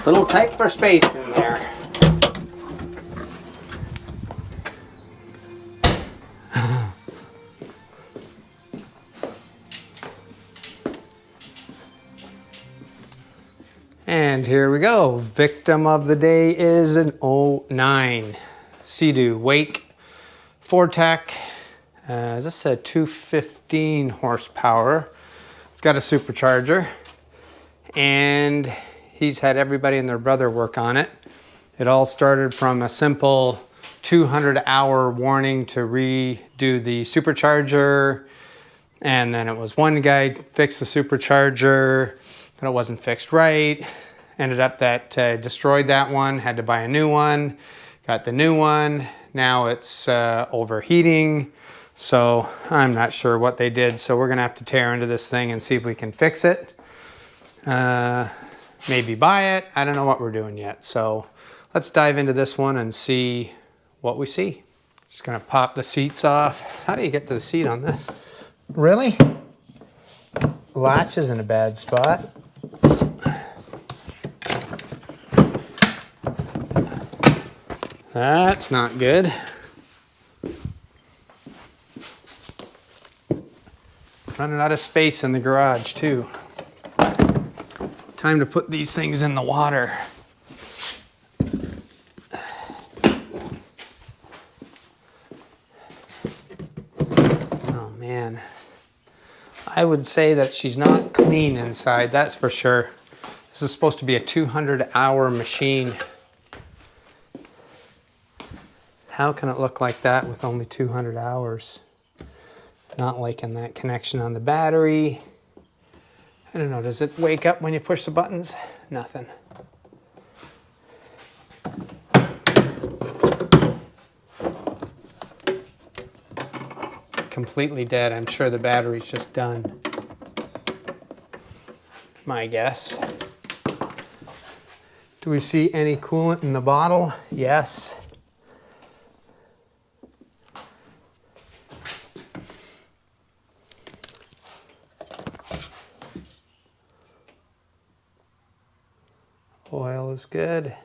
Little tight for space in there. And here we go. Victim of the day is an 09 Seadoo Wake 4-tech. This is a 215 horsepower. It's got a supercharger, and he's had everybody and their brother work on it. It all started from a simple 200-hour warning to redo the supercharger, and then it was one guy fixed the supercharger, but it wasn't fixed right. Ended up that destroyed that one, had to buy a new one, got the new one. Now it's overheating, so I'm not sure what they did. So we're gonna have to tear into this thing and see if we can fix it. Maybe buy it. I don't know what we're doing yet. So let's dive into this one and see what we see. Just gonna pop the seats off. How do you get to the seat on this? Really? Latch is in a bad spot. That's not good. Running out of space in the garage too. Time to put these things in the water. Oh man. I would say that she's not clean inside, that's for sure. This is supposed to be a 200-hour machine. How can it look like that with only 200 hours? Not liking that connection on the battery. I don't know, does it wake up when you push the buttons? Nothing. Completely dead. I'm sure the battery's just done. My guess. Do we see any coolant in the bottle? Yes. Oil is good. A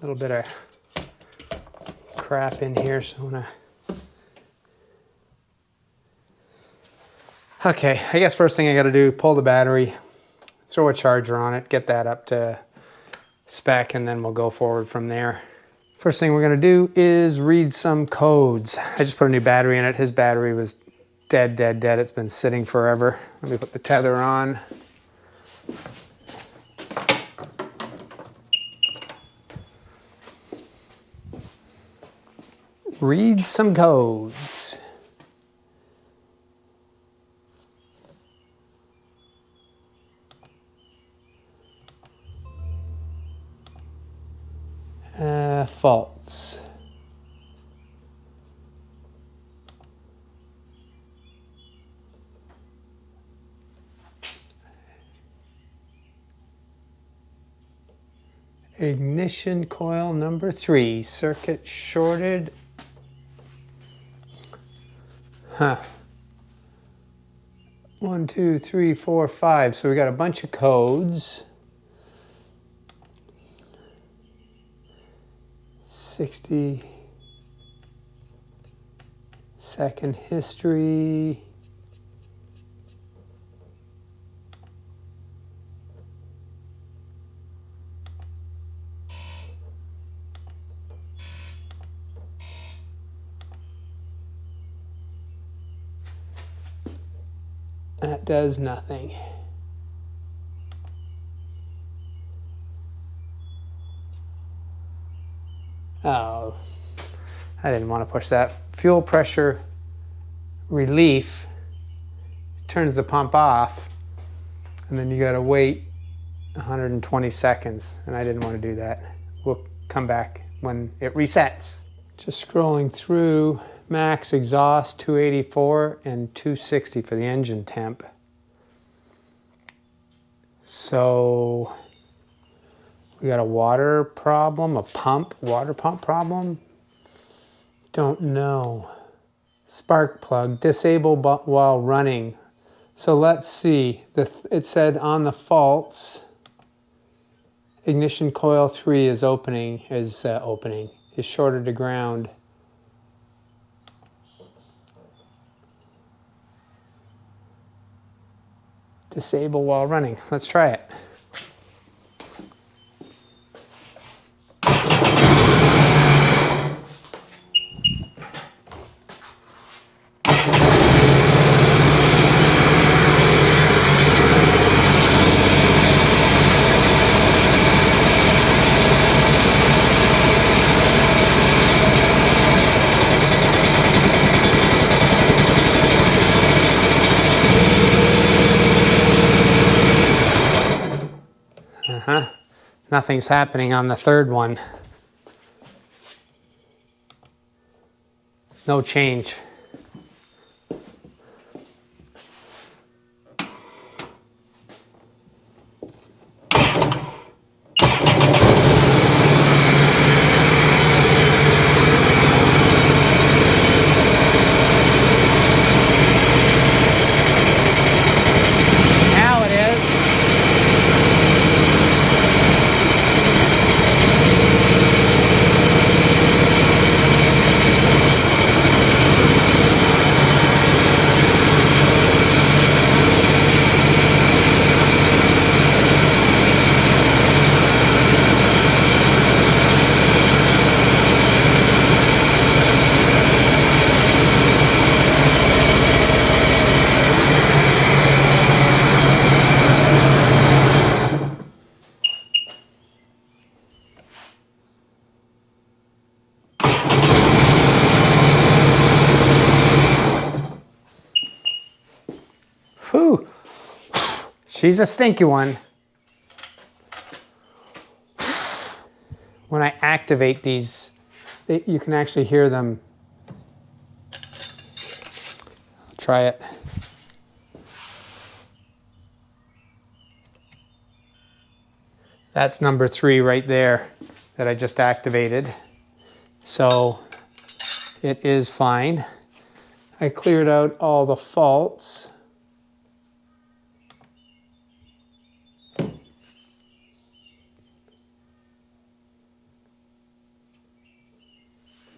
little bit of crap in here, so I'm gonna... Okay, I guess first thing I gotta do, pull the battery, throw a charger on it, get that up to spec, and then we'll go forward from there. First thing we're gonna do is read some codes. I just put a new battery in it. His battery was dead. It's been sitting forever. Let me put the tether on. Read some codes. Faults. Ignition coil number 3, circuit shorted. Huh. 1, 2, 3, 4, 5. So we got a bunch of codes. 60-second history. That does nothing. Oh, I didn't want to push that. Fuel pressure relief turns the pump off, and then you got to wait 120 seconds, and I didn't want to do that. We'll come back when it resets. Just scrolling through, max exhaust 284 and 260 for the engine temp. So we got a water problem, a water pump problem. Don't know. Spark plug, disable while running. So let's see, it said on the faults, Ignition coil 3 is is shorted to ground. Disable while running. Let's try it. Nothing's happening on the third one. No change. Now it is. Whew. She's a stinky one. When I activate these, you can actually hear them. I'll try it. That's number 3 right there that I just activated. So it is fine. I cleared out all the faults.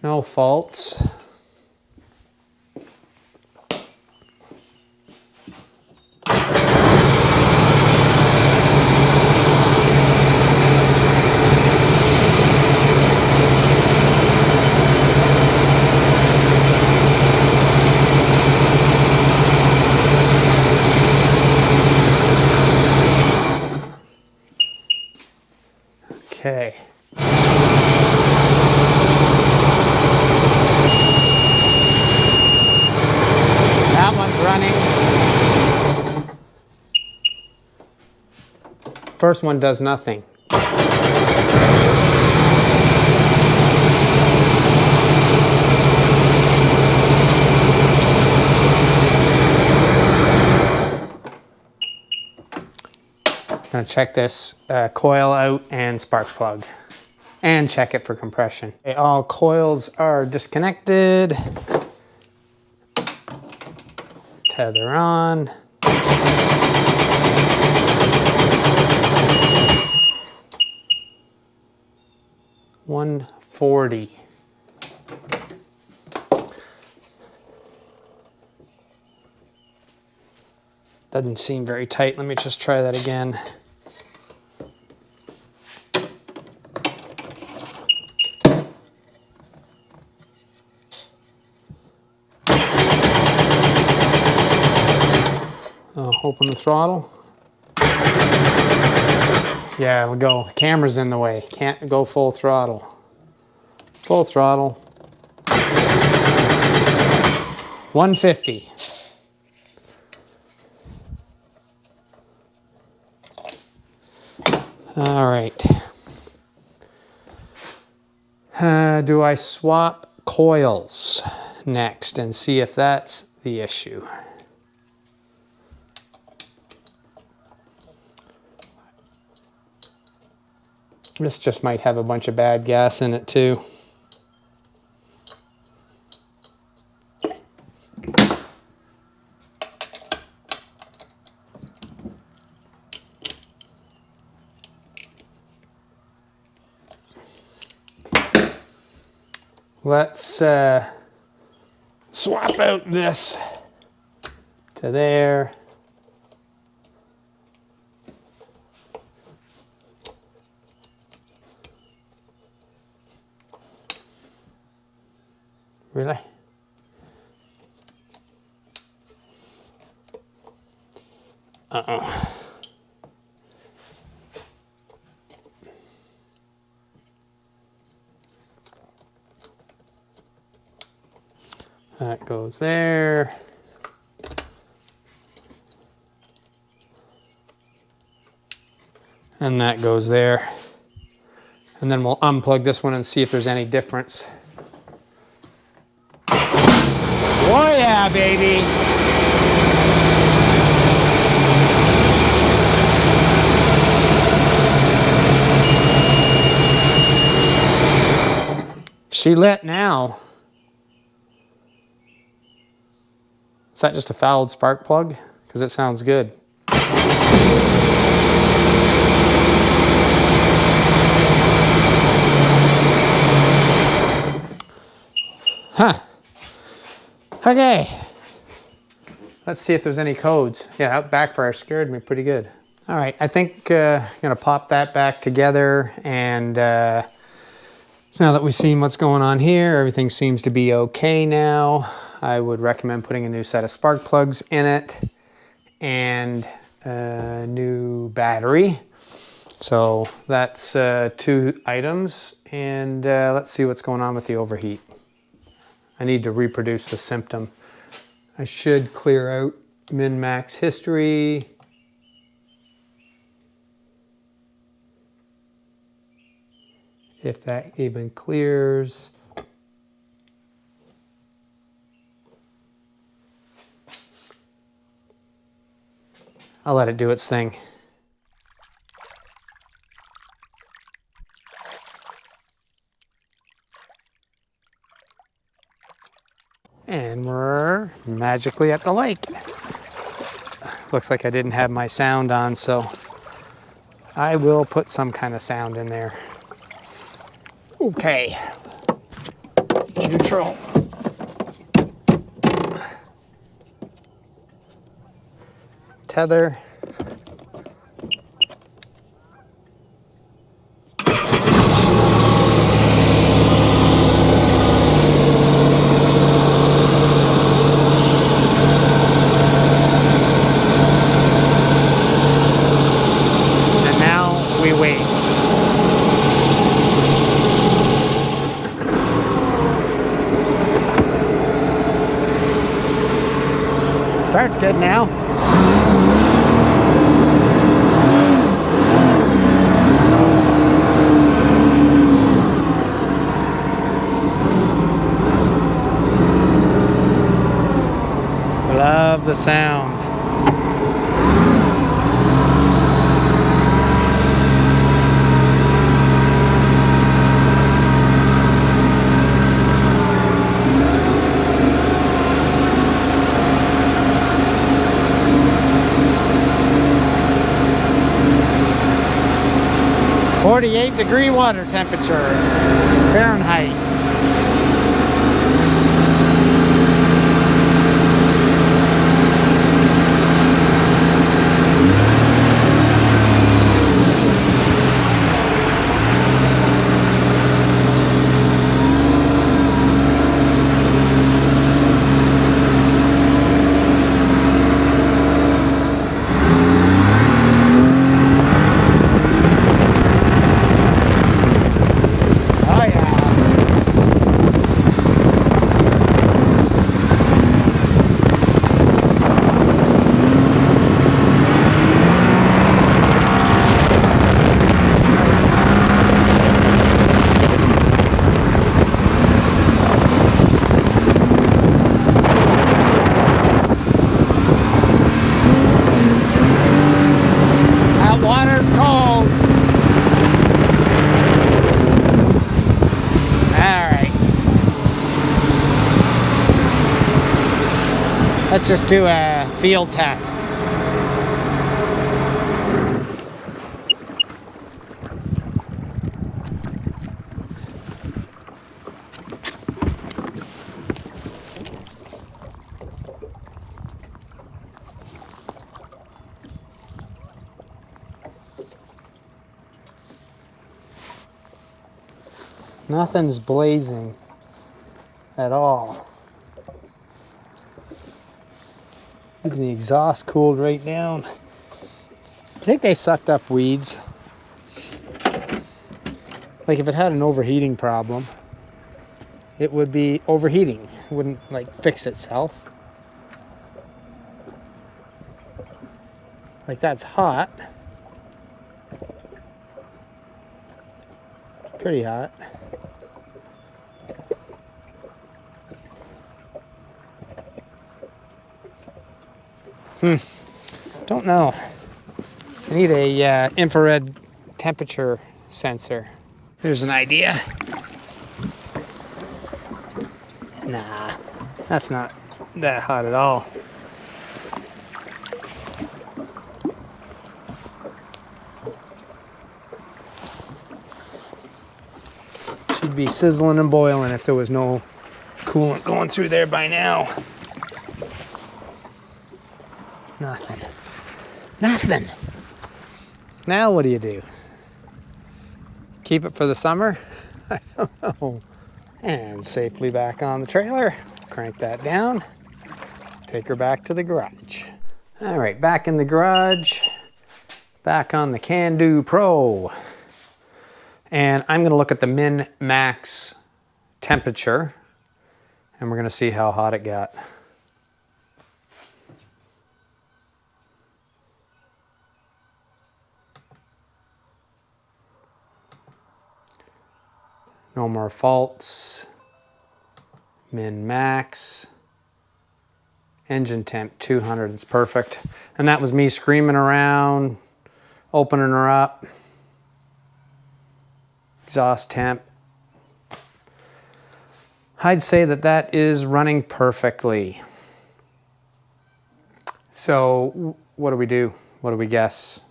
No faults. Okay. That one's running. First one does nothing. I'm going to check this coil out and spark plug and check it for compression. Okay, all coils are disconnected. Tether on. $140. Doesn't seem very tight. Let me just try that again. Open the throttle. Yeah, it'll go. Camera's in the way. Can't go full throttle. Full throttle. 150. All right. Do I swap coils next and see if that's the issue? This just might have a bunch of bad gas in it too. Let's swap out this to there. Really? Uh-oh. That goes there. And that goes there. And then we'll unplug this one and see if there's any difference. Oh yeah, baby. She lit now. Is that just a fouled spark plug? Because it sounds good. Huh. Okay. Let's see if there's any codes. Yeah, that backfire scared me pretty good. All right, I think I'm gonna pop that back together, and now that we've seen what's going on here, everything seems to be okay now. I would recommend putting a new set of spark plugs in it and a new battery. So that's 2 items, and let's see what's going on with the overheat. I need to reproduce the symptom. I should clear out min-max history. If that even clears. I'll let it do its thing. And we're magically at the lake. Looks like I didn't have my sound on, so I will put some kind of sound in there. Okay. Neutral. Tether. And now we wait. Starts good now. Love the sound. .48-degree water temperature, Fahrenheit. Let's just do a field test. Nothing's blazing at all. Even the exhaust cooled right down. I think they sucked up weeds. Like if it had an overheating problem, it would be overheating. It wouldn't like fix itself. Like that's hot. Pretty hot. Don't know. I need a infrared temperature sensor. Here's an idea. Nah, that's not that hot at all. Should be sizzling and boiling if there was no coolant going through there by now. Nothing. Nothing. Now what do you do? Keep it for the summer? I don't know. And safely back on the trailer. Crank that down. Take her back to the garage. All right, back in the garage. Back on the Can-Do Pro. And I'm gonna look at the min-max temperature and we're gonna see how hot it got. No more faults. Min-max. Engine temp 200, it's perfect. And that was me screaming around, opening her up. Exhaust temp. I'd say that that is running perfectly. So what do we do? What do we guess?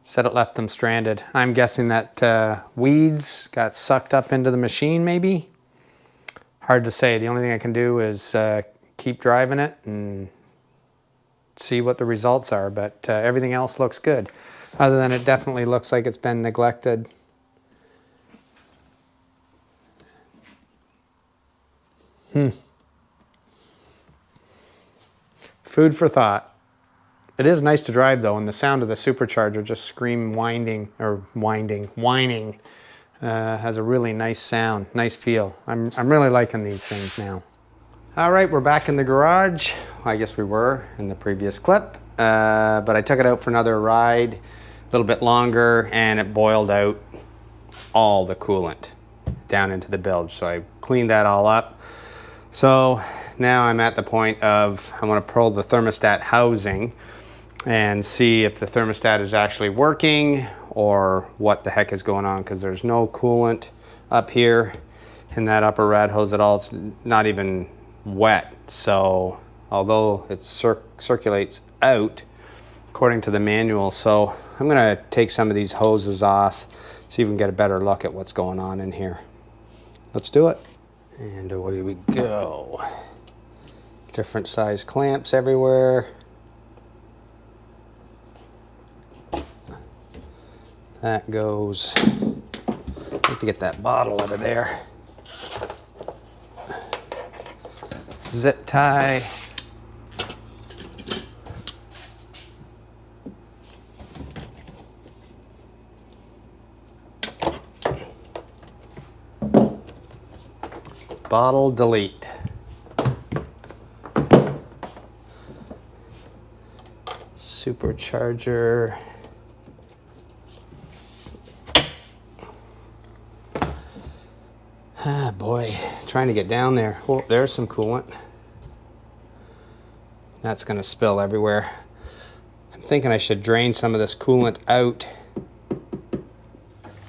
Said it left them stranded. I'm guessing that weeds got sucked up into the machine maybe. Hard to say. The only thing I can do is keep driving it and see what the results are, but everything else looks good. Other than it definitely looks like it's been neglected. Food for thought. It is nice to drive though, and the sound of the supercharger just whining, has a really nice sound, nice feel. I'm really liking these things now. All right, we're back in the garage. I guess we were in the previous clip, but I took it out for another ride, a little bit longer, and it boiled out all the coolant down into the bilge. So I cleaned that all up. So now I'm at the point of, I want to pull the thermostat housing and see if the thermostat is actually working or what the heck is going on, because there's no coolant up here in that upper rad hose at all. It's not even wet. So although it circulates out according to the manual, so I'm gonna take some of these hoses off, see if we can get a better look at what's going on in here. Let's do it. And away we go. Different size clamps everywhere. That goes. I have to get that bottle out of there. Zip tie. Bottle delete. Supercharger. Ah, boy, trying to get down there. Oh, there's some coolant. That's gonna spill everywhere. I'm thinking I should drain some of this coolant out.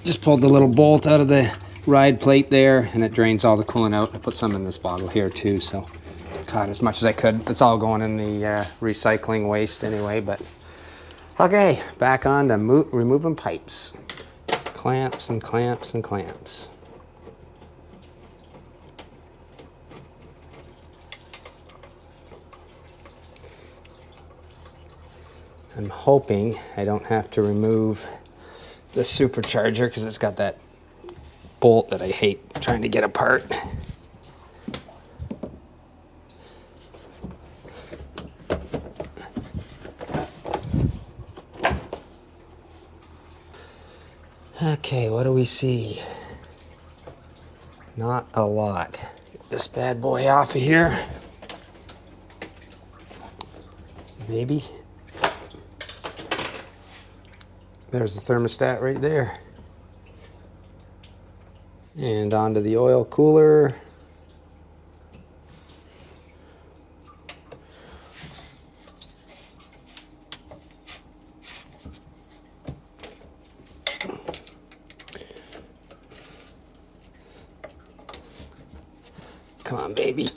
Just pulled the little bolt out of the ride plate there, and it drains all the coolant out. I put some in this bottle here too, so caught as much as I could. It's all going in the recycling waste anyway, but okay, back on to removing pipes. Clamps and clamps and clamps. I'm hoping I don't have to remove the supercharger because it's got that bolt that I hate trying to get apart. Okay, what do we see? Not a lot. Get this bad boy off of here. Maybe. There's the thermostat right there. And onto the oil cooler. Come on, baby.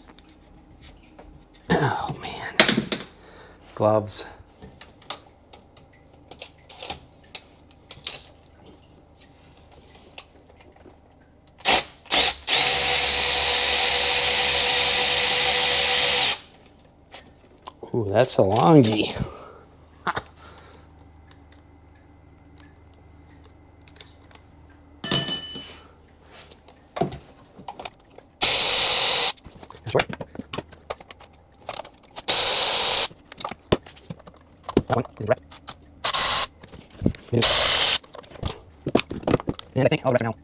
Oh, man. Gloves. Ooh, that's a longie. That one is red. And I think I'll wrap it now.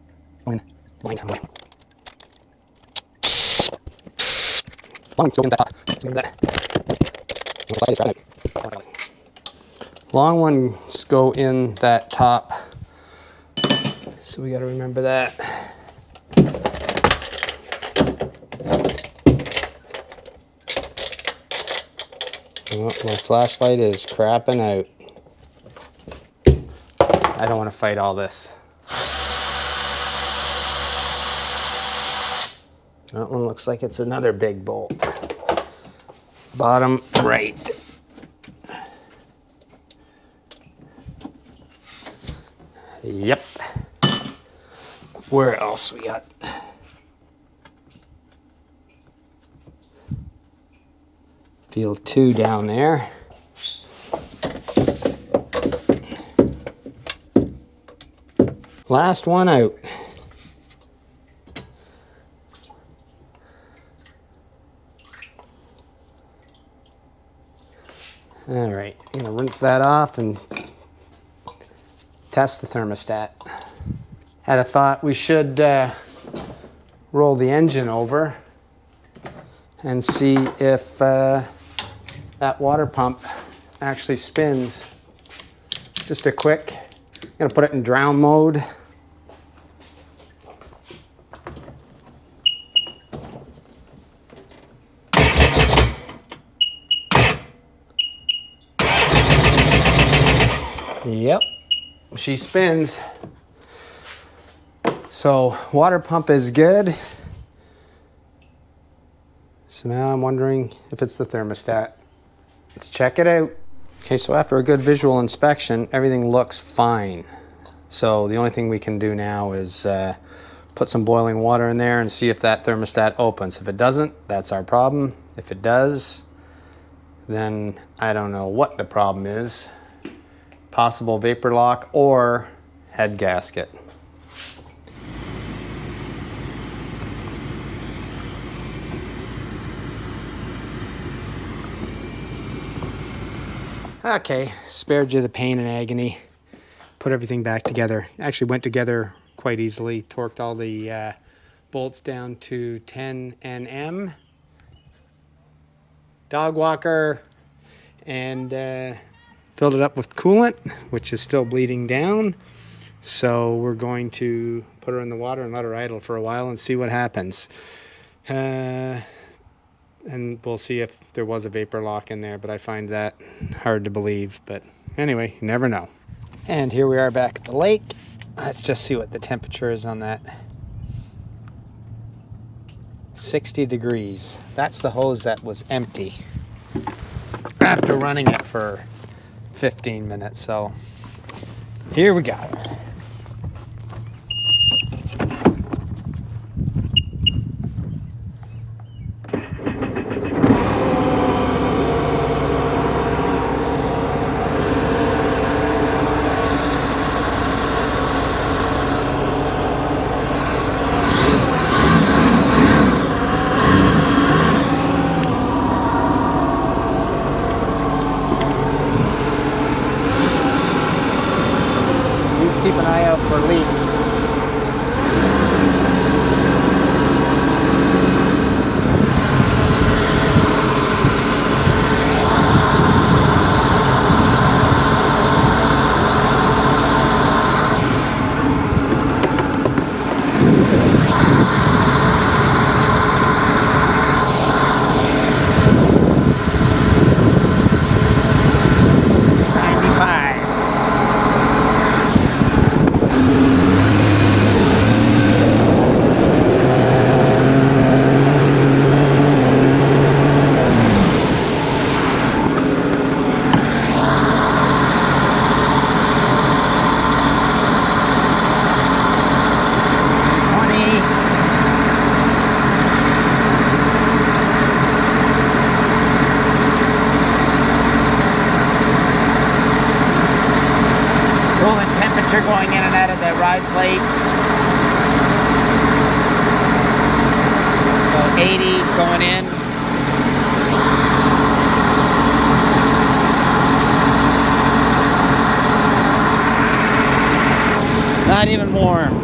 Going line down the way. Long ones go in that top. Let's move that. Slide this right out. Long ones go in that top. So we got to remember that. Oh, my flashlight is crapping out. I don't want to fight all this. That one looks like it's another big bolt. Bottom right. Yep. Where else we got? Field 2 down there. Last one out. All right, I'm gonna rinse that off and test the thermostat. Had a thought we should roll the engine over and see if that water pump actually spins. Just a quick, I'm gonna put it in drown mode. Yep, she spins. So water pump is good. So now I'm wondering if it's the thermostat. Let's check it out. Okay, so after a good visual inspection, everything looks fine. So the only thing we can do now is put some boiling water in there and see if that thermostat opens. If it doesn't, that's our problem. If it does, then I don't know what the problem is. Possible vapor lock or head gasket. Okay, spared you the pain and agony. Put everything back together. Actually went together quite easily. Torqued all the bolts down to 10 Nm. Dog walker, and filled it up with coolant, which is still bleeding down. So we're going to put her in the water and let her idle for a while and see what happens. And we'll see if there was a vapor lock in there, but I find that hard to believe. But anyway, you never know. And here we are back at the lake. Let's just see what the temperature is on that. 60 degrees. That's the hose that was empty after running it for 15 minutes. So here we go. temperature going in and out of the ride plate. So 80 going in. Not even warm.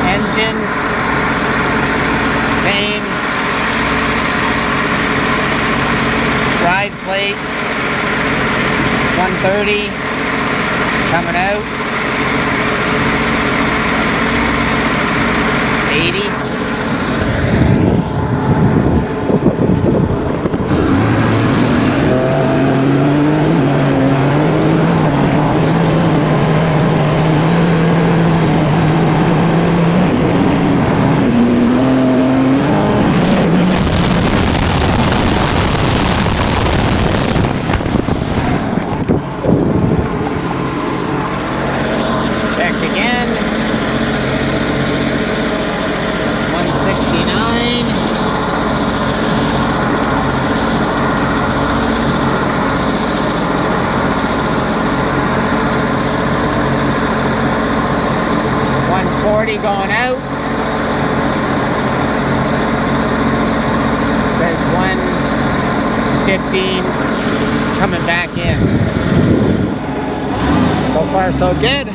Engine, same. Ride plate, 130 coming out. 80. Again, 169. Going out. There's 115 coming back in. So far, so good.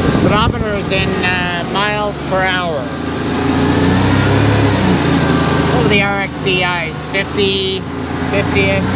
The speedometer is in miles per hour. What were the RXDIs? 50. 50-ish.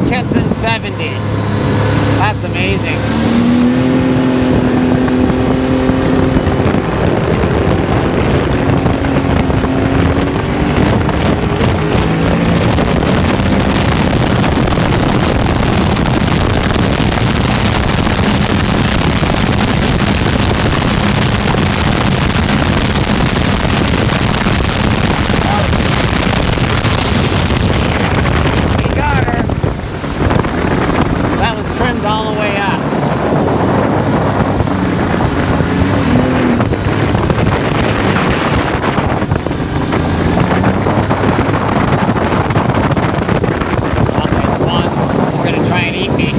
Kissing 70. That's amazing. All the way up. Oh, this one is going to try and eat me.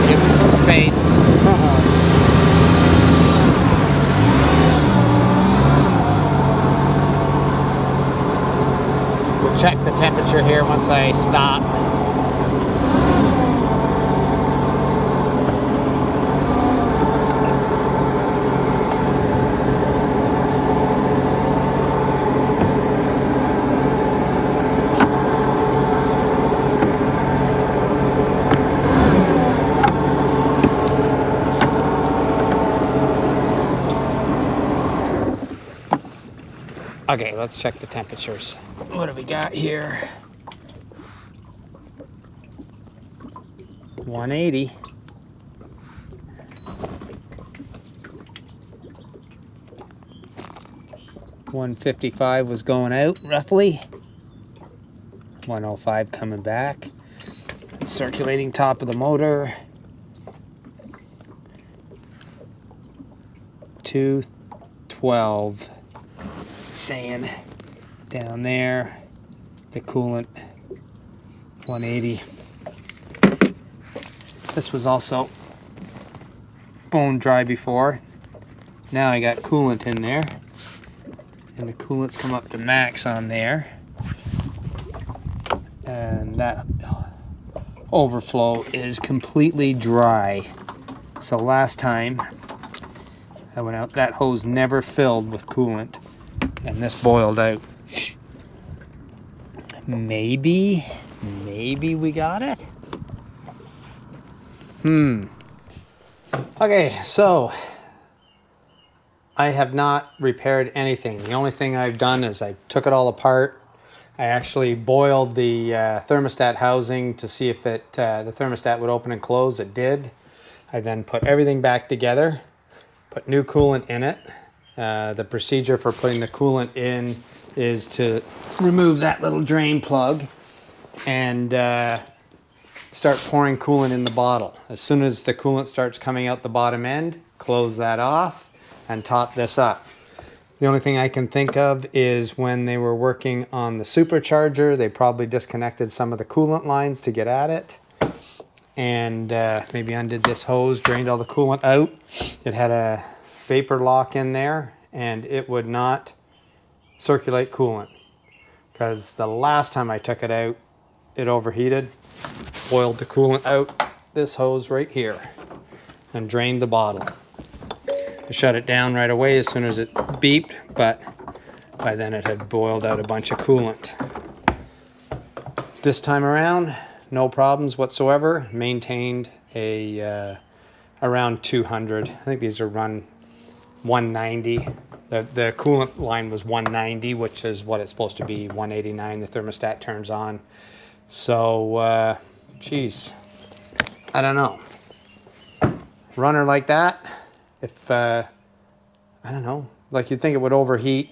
Give him some space. Check the temperature here once I stop. Okay, let's check the temperatures. What do we got here? 180. $155 was going out roughly. 105 coming back. Circulating top of the motor. 212. Saying down there, the coolant 180. This was also bone dry before. Now I got coolant in there, and the coolant's come up to max on there. and that overflow is completely dry. So last time I went out, that hose never filled with coolant, and this boiled out. Maybe we got it? Okay, so I have not repaired anything. The only thing I've done is I took it all apart. I actually boiled the thermostat housing to see if the thermostat would open and close. It did. I then put everything back together, put new coolant in it. The procedure for putting the coolant in is to remove that little drain plug and start pouring coolant in the bottle. As soon as the coolant starts coming out the bottom end, close that off and top this up. The only thing I can think of is when they were working on the supercharger, they probably disconnected some of the coolant lines to get at it. And maybe undid this hose, drained all the coolant out. It had a vapor lock in there and it would not circulate coolant. Because the last time I took it out, it overheated, boiled the coolant out this hose right here and drained the bottle. I shut it down right away as soon as it beeped, but by then it had boiled out a bunch of coolant. This time around, no problems whatsoever. Maintained a around 200. I think these are run 190. The coolant line was 190, which is what it's supposed to be. 189, the thermostat turns on. So, geez, I don't know. Runner like that, if, I don't know, like you'd think it would overheat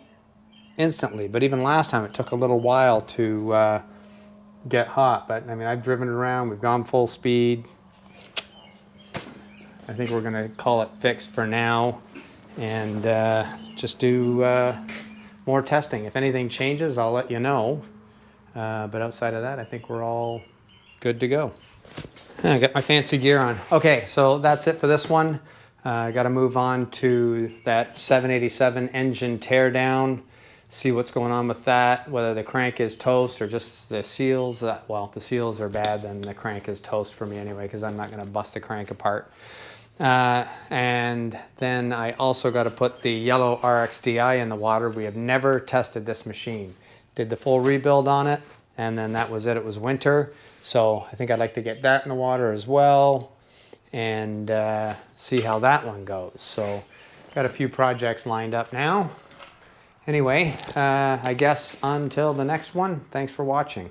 instantly, but even last time it took a little while to get hot. But I mean, I've driven it around, we've gone full speed. I think we're gonna call it fixed for now and just do more testing. If anything changes, I'll let you know. But outside of that, I think we're all good to go. I got my fancy gear on. Okay, so that's it for this one. I got to move on to that 787 engine teardown, see what's going on with that, whether the crank is toast or just the seals. Well, if the seals are bad, then the crank is toast for me anyway, because I'm not going to bust the crank apart. And then I also got to put the yellow RXDI in the water. We have never tested this machine. Did the full rebuild on it, and then that was it. It was winter, so I think I'd like to get that in the water as well and see how that one goes. So got a few projects lined up now. Anyway, I guess until the next one, thanks for watching.